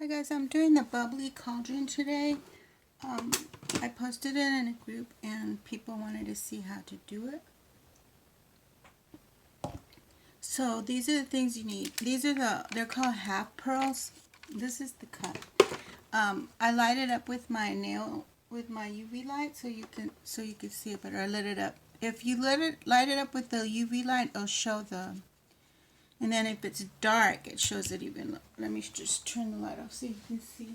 Hi guys, I'm doing the bubbly cauldron today. Um, I posted it in a group and people wanted to see how to do it. So these are the things you need. They're called half pearls. This is the cup. I light it up with my UV light so you can see it better. I lit it up. If you light it up with the UV light, it'll show and then if it's dark, it shows it even. Let me just turn the light off so you can see.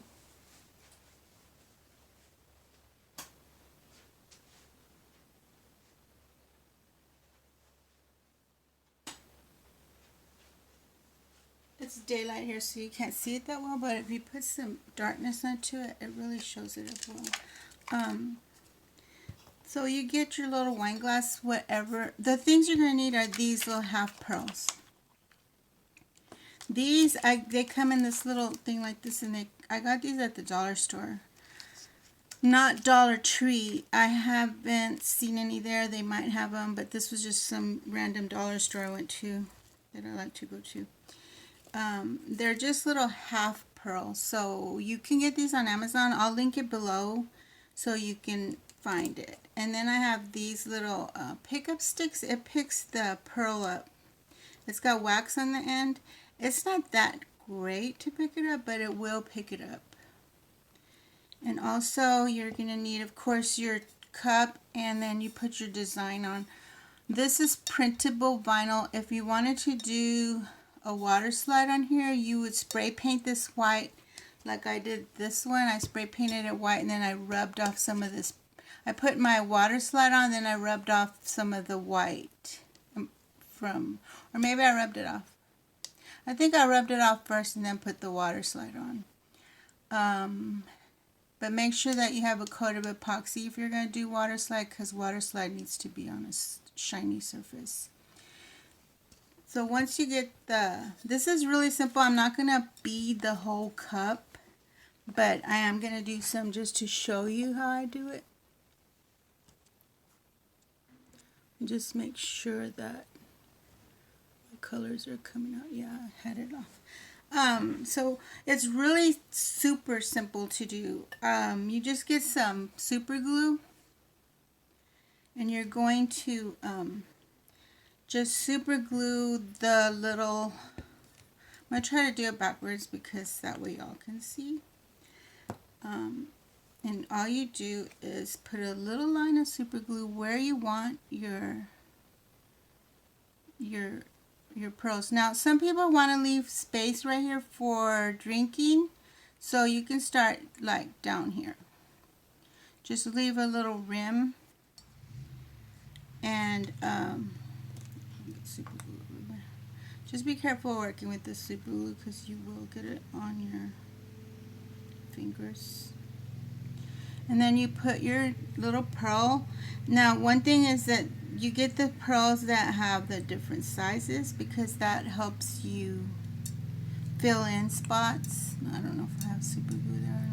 It's daylight here, so you can't see it that well, but if you put some darkness onto it, it really shows it as well. So you get your little wine glass, whatever. The things you're going to need are these little half pearls. These, they come in this little thing like this, and I got these at the dollar store. Not Dollar Tree. I haven't seen any there. They might have them, but this was just some random dollar store I went to that I like to go to. They're just little half pearls, so you can get these on Amazon. I'll link it below so you can find it. And then I have these little pickup sticks. It picks the pearl up. It's got wax on the end. It's not that great to pick it up, but it will pick it up. And also you're going to need, of course, your cup, and then you put your design on. This is printable vinyl. If you wanted to do a water slide on here, you would spray paint this white like I did this one. I spray painted it white, and then I rubbed off some of this. I put my water slide on, then I rubbed off some of the white or maybe I rubbed it off. I think I rubbed it off first and then put the water slide on. But make sure that you have a coat of epoxy if you're going to do water slide, because water slide needs to be on a shiny surface. So once you get this is really simple. I'm not going to bead the whole cup, but I am going to do some just to show you how I do it. Just make sure that the colors are coming out. Yeah, I had it off. So it's really super simple to do. You just get some super glue, and you're going to just super glue the little, I'm going to try to do it backwards because that way y'all can see. And all you do is put a little line of super glue where you want your pearls. Now some people want to leave space right here for drinking, so you can start like down here. Just leave a little rim, and super glue everywhere. Just be careful working with the super glue because you will get it on your fingers. And then you put your little pearl. Now one thing is that you get the pearls that have the different sizes, because that helps you fill in spots. I don't know if I have super glue there or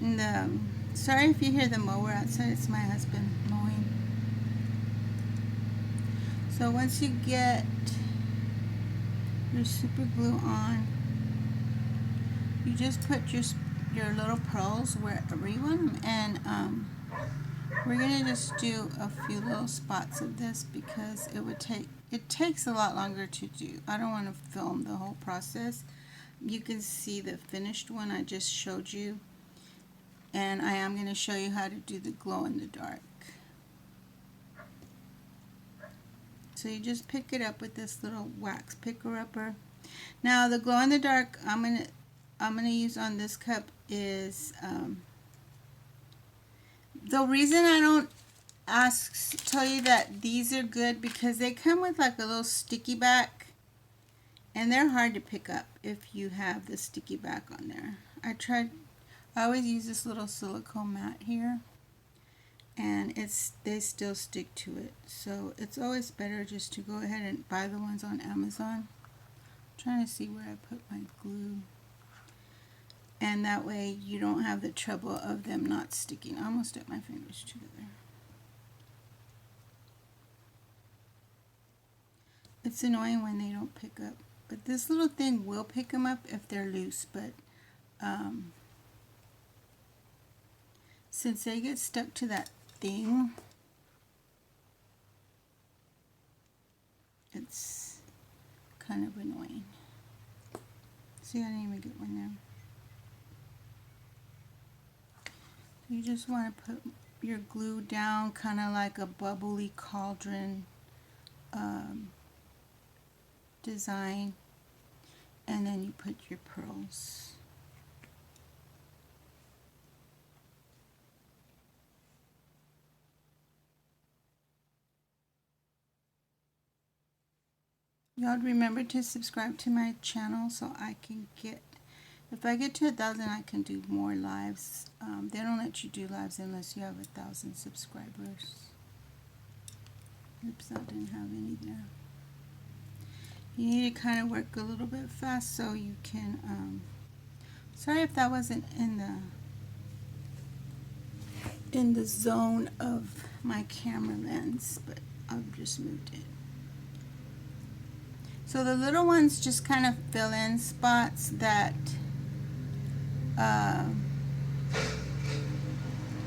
not. And sorry if you hear the mower outside, it's my husband mowing. So once you get your super glue on, you just put your little pearls wherever you want them, and we're gonna just do a few little spots of this because it takes a lot longer to do. I don't want to film the whole process. You can see the finished one I just showed you, and I am going to show you how to do the glow in the dark. So you just pick it up with this little wax picker upper. Now the glow in the dark I'm gonna use on this cup is the reason I don't tell you that these are good, because they come with like a little sticky back, and they're hard to pick up if you have the sticky back on there. I always use this little silicone mat here, and they still stick to it, so it's always better just to go ahead and buy the ones on Amazon. I'm trying to see where I put my glue, and that way you don't have the trouble of them not sticking. I almost stuck my fingers together. It's annoying when they don't pick up, But this little thing will pick them up if they're loose, but since they get stuck to that thing, it's kind of annoying. See, I didn't even get one there. You just want to put your glue down kind of like a bubbly cauldron design, and then you put your pearls. Y'all remember to subscribe to my channel so I can get, if I get to 1,000, I can do more lives. They don't let you do lives unless you have 1,000 subscribers. Oops, I didn't have any there. You need to kind of work a little bit fast so you can, sorry if that wasn't in the zone of my camera lens, but I've just moved it. So the little ones just kind of fill in spots that,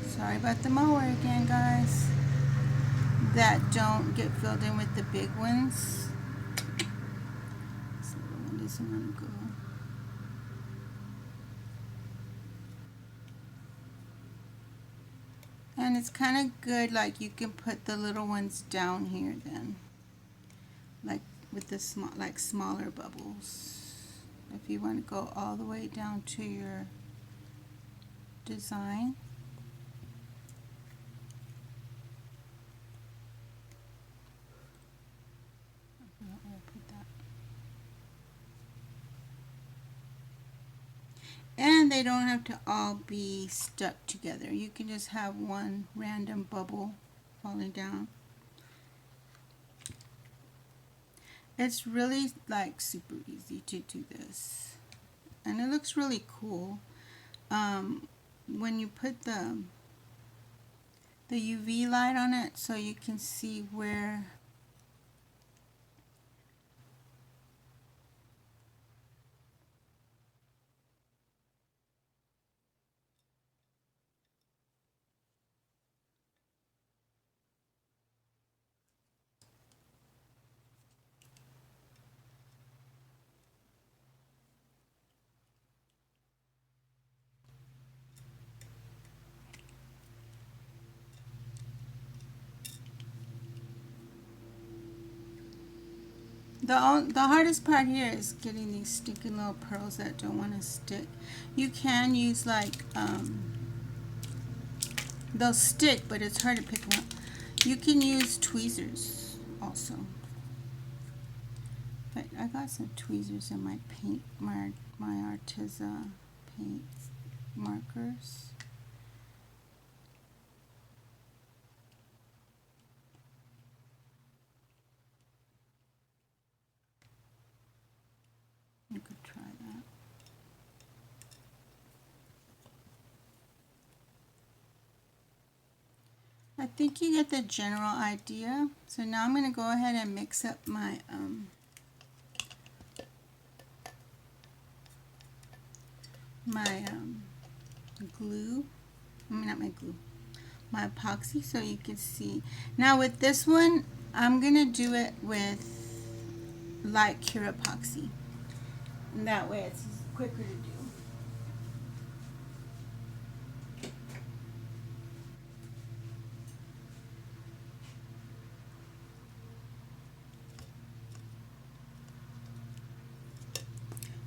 sorry about the mower again, guys, that don't get filled in with the big ones. This little one doesn't want to go. And it's kind of good, like you can put the little ones down here then, like with the small, like smaller bubbles. If you want to go all the way down to your design. And they don't have to all be stuck together. You can just have one random bubble falling down. It's really like super easy to do this. And it looks really cool. When you put the UV light on it so you can see where the hardest part here is getting these stinking little pearls that don't want to stick. You can use like, they'll stick, but it's hard to pick them up. You can use tweezers also. But I got some tweezers in my paint, my Arteza paint markers. You could try that. I think you get the general idea. So now I'm going to go ahead and mix up my glue. I mean, not my glue. My epoxy, so you can see. Now with this one, I'm going to do it with light cure epoxy. And that way it's quicker to do.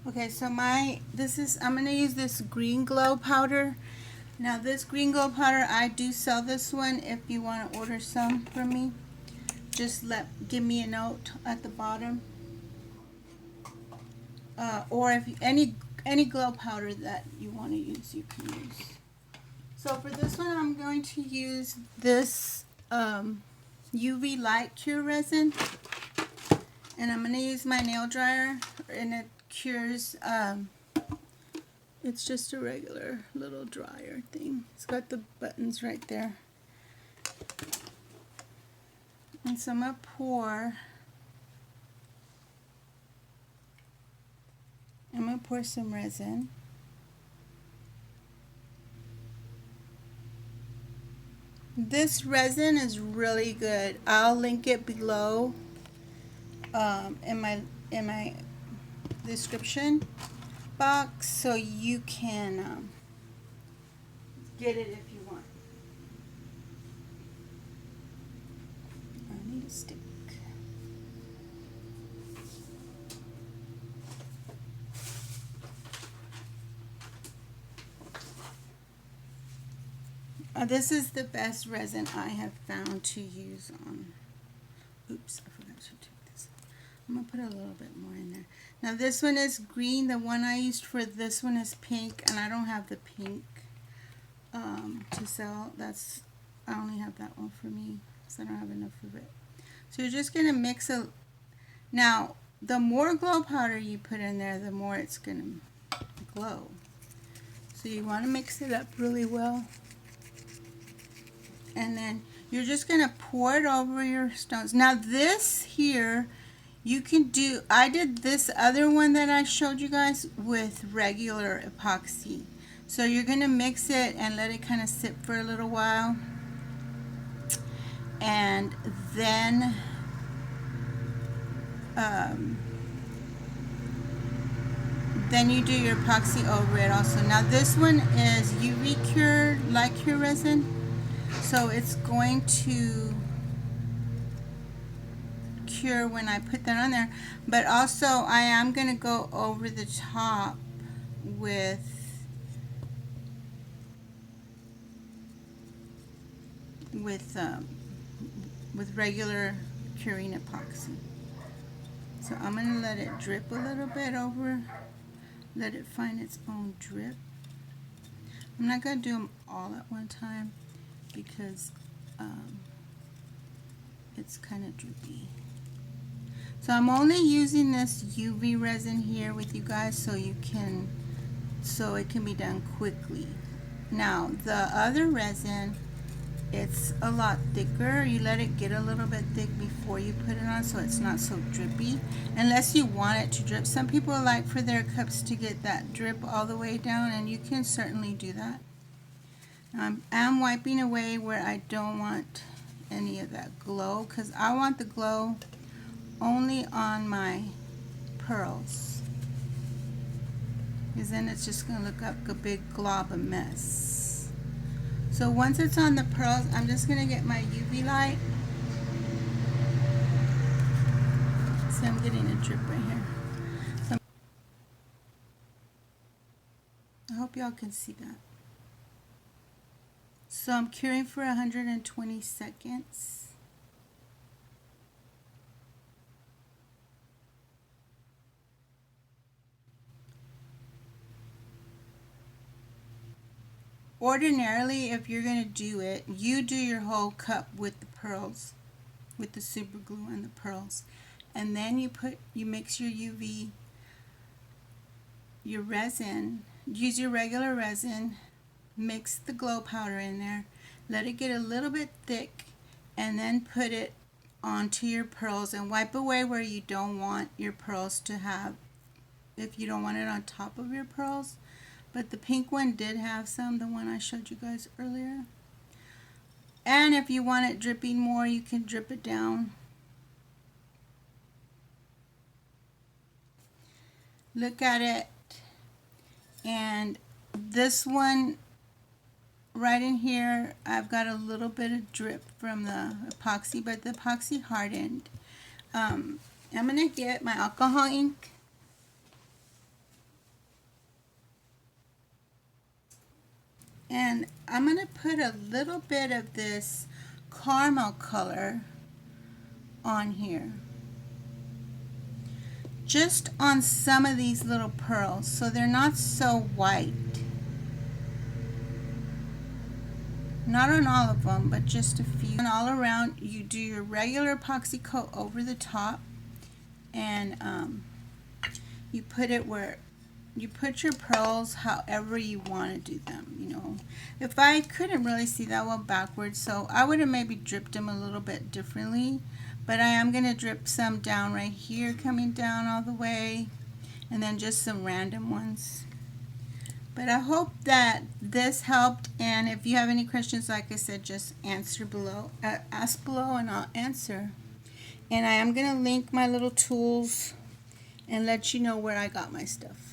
Okay, so I'm going to use this green glow powder. Now this green glow powder, I do sell this one. If you want to order some from me, just give me a note at the bottom. Or if any glow powder that you want to use, you can use. So for this one, I'm going to use this UV light cure resin, and I'm going to use my nail dryer, and it cures. It's just a regular little dryer thing. It's got the buttons right there, and so I'm going to pour to pour some resin. This resin is really good. I'll link it below in my description box so you can get it if you want. I need a stick. This is the best resin I have found to use on. Oops, I forgot to take this. I'm going to put a little bit more in there. Now this one is green. The one I used for this one is pink, and I don't have the pink to sell. I only have that one for me, so I don't have enough of it. So you're just going to mix a. Now, the more glow powder you put in there, the more it's going to glow. So you want to mix it up really well. And then you're just going to pour it over your stones. Now this here, you can do, I did this other one that I showed you guys with regular epoxy. So you're going to mix it and let it kind of sit for a little while. And then you do your epoxy over it also. Now this one is UV cured, light cure resin. So it's going to cure when I put that on there. But also I am going to go over the top with regular curing epoxy. So I'm going to let it drip a little bit over, let it find its own drip. I'm not going to do them all at one time because it's kind of droopy. So I'm only using this UV resin here with you guys so it can be done quickly. Now the other resin, it's a lot thicker. You let it get a little bit thick before you put it on so it's not so drippy, unless you want it to drip. Some people like for their cups to get that drip all the way down, and you can certainly do that. Now I'm wiping away where I don't want any of that glow, because I want the glow only on my pearls, because then it's just going to look like a big glob of mess. So once it's on the pearls, I'm just going to get my UV light. See, I'm getting a drip right here. So I hope y'all can see that. So I'm curing for 120 seconds. Ordinarily, if you're going to do it, you do your whole cup with the pearls, with the super glue and the pearls. And then you mix your UV, your resin, use your regular resin, mix the glow powder in there, let it get a little bit thick, and then put it onto your pearls and wipe away where you don't want your pearls to have, if you don't want it on top of your pearls. But the pink one did have some, the one I showed you guys earlier. And if you want it dripping more, you can drip it down. Look at it. And this one right in here, I've got a little bit of drip from the epoxy, but the epoxy hardened. I'm going to get my alcohol ink. And I'm going to put a little bit of this caramel color on here. Just on some of these little pearls, so they're not so white. Not on all of them, but just a few. And all around, you do your regular epoxy coat over the top, and you put it where you put your pearls however you want to do them, you know. If I couldn't really see that well backwards, so I would have maybe dripped them a little bit differently, but I am going to drip some down right here, coming down all the way, and then just some random ones. But I hope that this helped, and if you have any questions, like I said, just ask below and I'll answer. And I am going to link my little tools and let you know where I got my stuff.